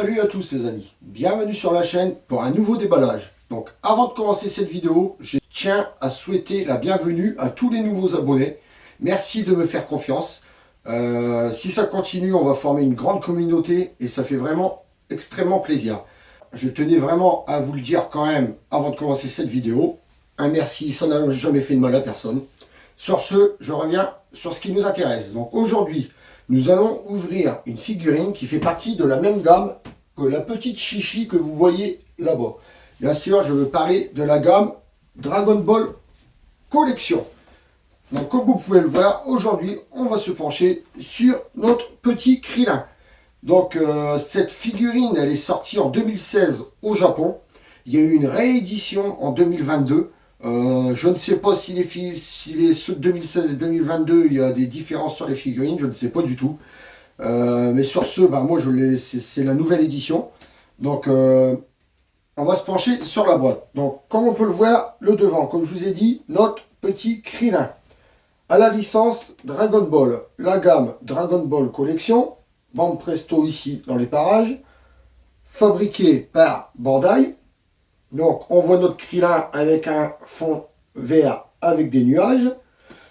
Salut à tous les amis, bienvenue sur la chaîne pour un nouveau déballage. Donc avant de commencer cette vidéo, je tiens à souhaiter la bienvenue à tous les nouveaux abonnés. Merci de me faire confiance. Si ça continue, on va former une grande communauté et ça fait vraiment extrêmement plaisir. Je tenais vraiment à vous le dire quand même avant de commencer cette vidéo. Un merci, ça n'a jamais fait de mal à personne. Sur ce, je reviens sur ce qui nous intéresse. Donc aujourd'hui, nous allons ouvrir une figurine qui fait partie de la même gamme que la petite chichi que vous voyez là-bas. Bien sûr, je veux parler de la gamme Dragon Ball Collection. Donc comme vous pouvez le voir, aujourd'hui, on va se pencher sur notre petit Krillin. Donc cette figurine, elle est sortie en 2016 au Japon. Il y a eu une réédition en 2022. Je ne sais pas si les ceux de 2016 et 2022, il y a des différences sur les figurines, je ne sais pas du tout. Mais sur ce, moi c'est la nouvelle édition. Donc on va se pencher sur la boîte. Donc comme on peut le voir, le devant, comme je vous ai dit, notre petit Krillin. À la licence Dragon Ball, la gamme Dragon Ball Collection, bande presto ici dans les parages, fabriqué par Bandai. Donc, on voit notre Krillin avec un fond vert avec des nuages.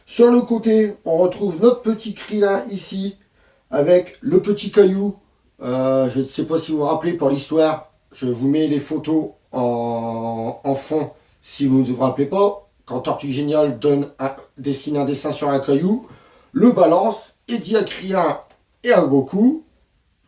Sur le côté, on retrouve notre petit Krillin ici avec le petit caillou. Je ne sais pas si vous vous rappelez pour l'histoire. Je vous mets les photos en fond si vous ne vous rappelez pas. Quand Tortue Géniale dessine un dessin sur un caillou, le balance et dit à Krillin et à Goku,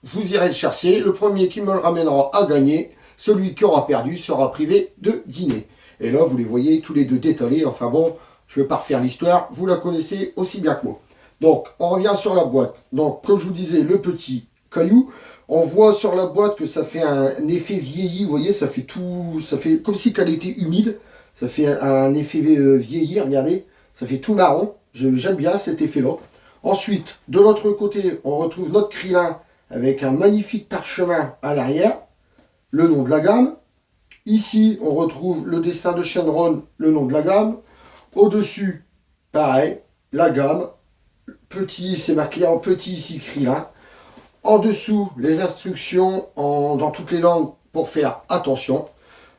vous irez le chercher. Le premier qui me le ramènera à gagner. Celui qui aura perdu sera privé de dîner. Et là, vous les voyez tous les deux détalés. Enfin bon, je ne vais pas refaire l'histoire. Vous la connaissez aussi bien que moi. Donc, on revient sur la boîte. Donc, comme je vous disais, le petit caillou. On voit sur la boîte que ça fait un effet vieilli. Vous voyez, ça fait tout... Ça fait comme si elle était humide. Ça fait un effet vieilli, regardez. Ça fait tout marron. J'aime bien cet effet-là. Ensuite, de l'autre côté, on retrouve notre Krillin avec un magnifique parchemin à l'arrière. Le nom de la gamme. Ici, on retrouve le dessin de Shenron, le nom de la gamme. Au-dessus, pareil, la gamme. Petit, c'est marqué en petit ici, Krillin. En dessous, les instructions dans toutes les langues pour faire attention.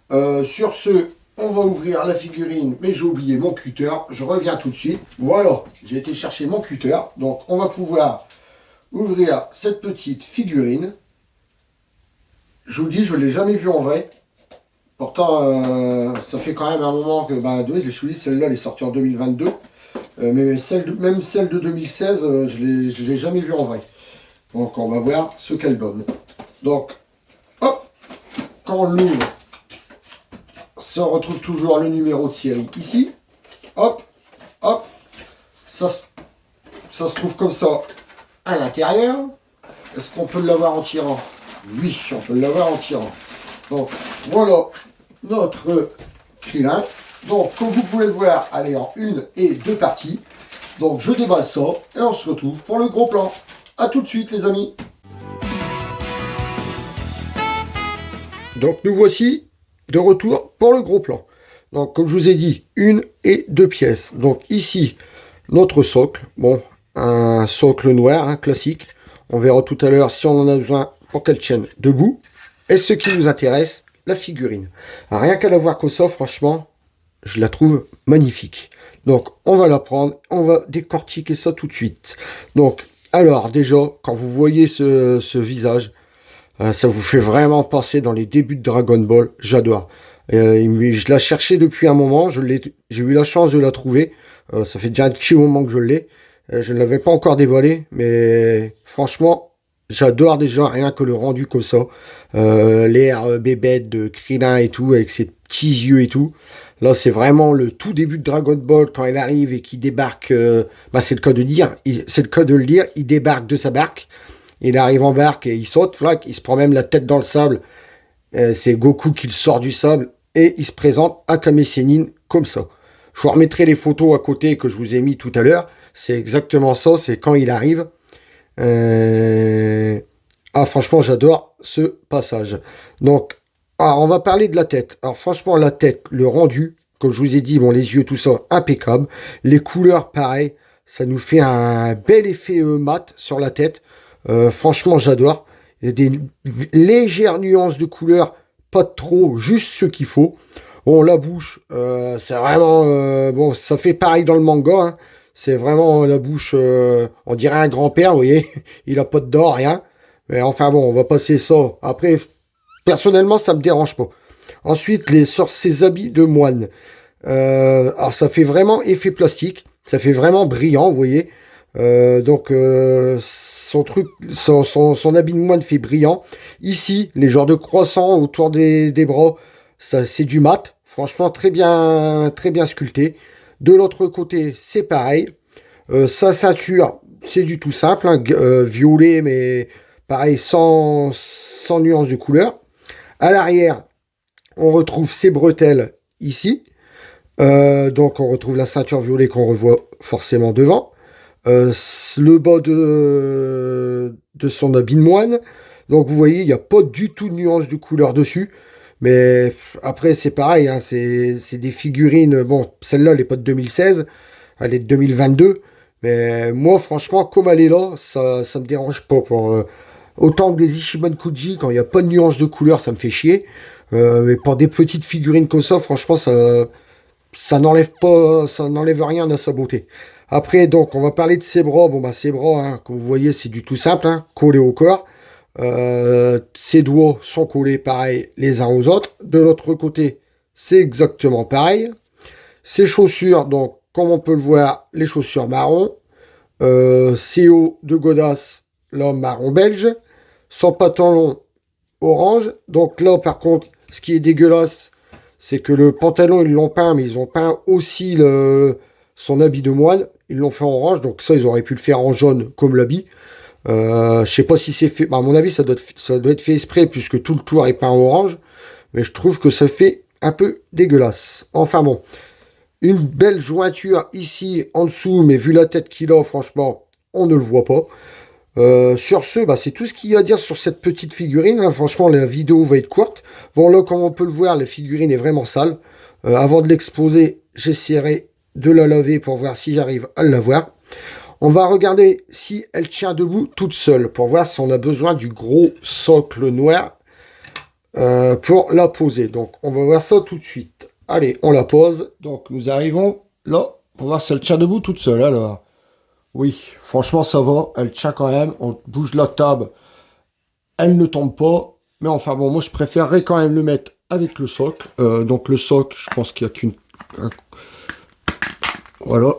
Sur ce, on va ouvrir la figurine, mais j'ai oublié mon cutter. Je reviens tout de suite. Voilà, j'ai été chercher mon cutter. Donc, on va pouvoir ouvrir cette petite figurine. Je vous dis, je ne l'ai jamais vu en vrai. Pourtant, ça fait quand même un moment que... je vous dis, celle-là, elle est sortie en 2022. Mais même celle de 2016, je ne l'ai jamais vue en vrai. Donc, on va voir ce qu'elle donne. Donc, hop, quand on l'ouvre, on retrouve toujours le numéro de série ici. Hop, hop, ça se trouve comme ça à l'intérieur. Est-ce qu'on peut l'avoir en tirant ? Oui, on peut l'avoir en tirant. Donc, voilà notre Krillin. Donc, comme vous pouvez le voir, elle est en une et deux parties. Donc, je déballe ça et on se retrouve pour le gros plan. A tout de suite, les amis. Donc, nous voici de retour pour le gros plan. Donc, comme je vous ai dit, une et deux pièces. Donc, ici, notre socle. Bon, un socle noir, classique. On verra tout à l'heure si on en a besoin pour qu'elle tienne debout. Et ce qui nous intéresse, la figurine. Alors, rien qu'à la voir comme ça, franchement, je la trouve magnifique. Donc, on va la prendre, on va décortiquer ça tout de suite. Donc, alors, déjà, quand vous voyez ce visage, ça vous fait vraiment penser dans les débuts de Dragon Ball. J'adore. Je la cherchais depuis un moment, j'ai eu la chance de la trouver. Ça fait déjà un petit moment que je l'ai. Je ne l'avais pas encore déballé, mais franchement, j'adore déjà rien que le rendu comme ça. L'air bébête de Krillin et tout, avec ses petits yeux et tout. Là, c'est vraiment le tout début de Dragon Ball quand il arrive et qu'il débarque. C'est le cas de dire, c'est le cas de le dire. Il débarque de sa barque. Il arrive en barque et il saute, flac. Il se prend même la tête dans le sable. C'est Goku qui le sort du sable et il se présente à Kame Sennin comme ça. Je vous remettrai les photos à côté que je vous ai mis tout à l'heure. C'est exactement ça. C'est quand il arrive. Franchement, j'adore ce passage. Donc, on va parler de la tête. Alors, franchement, la tête, le rendu, comme je vous ai dit, les yeux, tout ça, impeccable. Les couleurs, pareil. Ça nous fait un bel effet mat sur la tête. Franchement, j'adore. Il y a des légères nuances de couleur, pas de trop, juste ce qu'il faut. Bon, la bouche, c'est vraiment... bon, ça fait pareil dans le manga, hein. C'est vraiment la bouche, on dirait un grand-père, vous voyez. Il a pas de dents, rien. Mais enfin bon, on va passer ça. Après, personnellement, ça me dérange pas. Ensuite, sur ces habits de moine. Alors, ça fait vraiment effet plastique. Ça fait vraiment brillant, vous voyez. Donc, son truc, son habit de moine fait brillant. Ici, les genres de croissants autour des bras, ça, c'est du mat. Franchement, très bien sculpté. De l'autre côté, c'est pareil. Sa ceinture, c'est du tout simple, hein, violet, mais pareil, sans nuance de couleur. À l'arrière, on retrouve ses bretelles ici. Donc, on retrouve la ceinture violet qu'on revoit forcément devant. Le bas de son habit de moine. Donc, vous voyez, il n'y a pas du tout de nuance de couleur dessus. Mais après, c'est pareil, hein, c'est des figurines. Bon, celle-là, elle n'est pas de 2016, elle est de 2022. Mais moi, franchement, comme elle est là, ça me dérange pas. Autant que des Ichiban Kuji, quand il n'y a pas de nuance de couleur, ça me fait chier. Mais pour des petites figurines comme ça, franchement, ça n'enlève rien à sa beauté. Après, donc, on va parler de ses bras. Bon, bah, ses bras, hein, comme vous voyez, c'est du tout simple, hein, collé au corps. Ses doigts sont collés pareil les uns aux autres. De l'autre côté, c'est exactement pareil. Ses chaussures, donc, comme on peut le voir, les chaussures marron. Ses hauts de godasse, là, marron belge. Son pantalon orange. Donc là, par contre, ce qui est dégueulasse, c'est que le pantalon, ils l'ont peint, mais ils ont peint aussi son habit de moine. Ils l'ont fait en orange, donc ça, ils auraient pu le faire en jaune comme l'habit. Je sais pas si c'est fait. Bah, à mon avis, ça doit être fait exprès puisque tout le tour est peint en orange. Mais je trouve que ça fait un peu dégueulasse. Enfin bon, une belle jointure ici en dessous, mais vu la tête qu'il a, franchement, on ne le voit pas. Sur ce, bah, c'est tout ce qu'il y a à dire sur cette petite figurine, hein. Franchement, la vidéo va être courte. Bon, là, comme on peut le voir, la figurine est vraiment sale. Avant de l'exposer, j'essaierai de la laver pour voir si j'arrive à la voir. On va regarder si elle tient debout toute seule pour voir si on a besoin du gros socle noir pour la poser. Donc, on va voir ça tout de suite. Allez, on la pose. Donc, nous arrivons là pour voir si elle tient debout toute seule. Alors, oui, franchement, ça va. Elle tient quand même. On bouge la table. Elle ne tombe pas. Mais enfin, bon, moi, je préférerais quand même le mettre avec le socle. Donc, le socle, je pense qu'il n'y a qu'une... Voilà.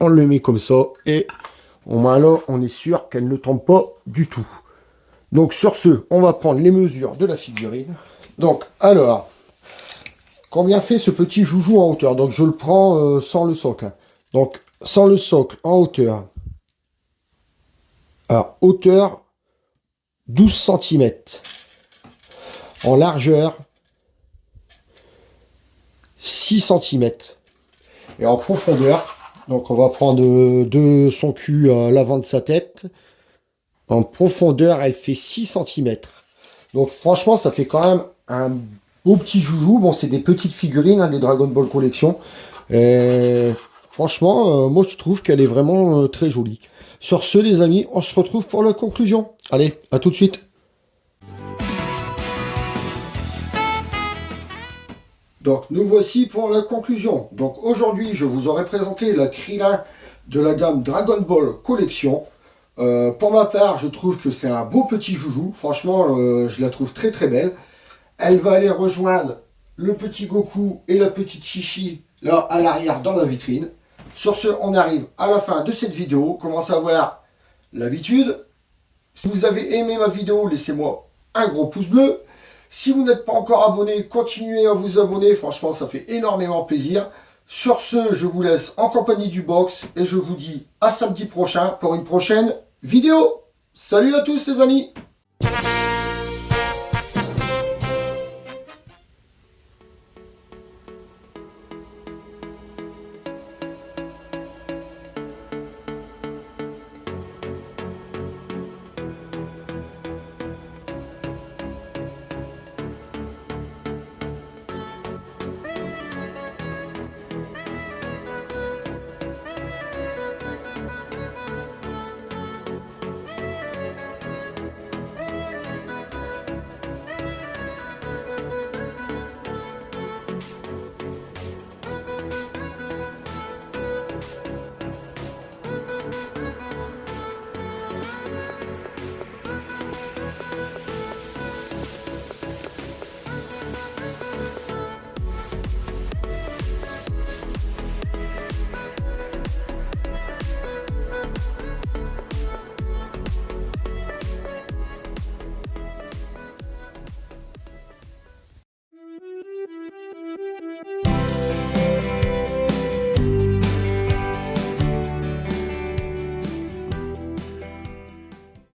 On le met comme ça et là, on est sûr qu'elle ne tombe pas du tout. Donc sur ce, on va prendre les mesures de la figurine. Donc alors, combien fait ce petit joujou en hauteur? Donc je le prends sans le socle. Donc sans le socle en hauteur. Alors hauteur 12 cm. En largeur 6 cm. Et en profondeur, donc on va prendre de son cul à l'avant de sa tête. En profondeur, elle fait 6 cm. Donc franchement, ça fait quand même un beau petit joujou. Bon, c'est des petites figurines, hein, les Dragon Ball Collection. Et franchement, moi je trouve qu'elle est vraiment très jolie. Sur ce, les amis, on se retrouve pour la conclusion. Allez, à tout de suite. Donc nous voici pour la conclusion. Donc aujourd'hui, je vous aurais présenté la Krillin de la gamme Dragon Ball Collection. Pour ma part, je trouve que c'est un beau petit joujou. Franchement, je la trouve très très belle. Elle va aller rejoindre le petit Goku et la petite Chichi là à l'arrière dans la vitrine. Sur ce, on arrive à la fin de cette vidéo. Commencez à voir l'habitude. Si vous avez aimé ma vidéo, laissez-moi un gros pouce bleu. Si vous n'êtes pas encore abonné, continuez à vous abonner. Franchement, ça fait énormément plaisir. Sur ce, je vous laisse en compagnie du box et je vous dis à samedi prochain pour une prochaine vidéo. Salut à tous les amis!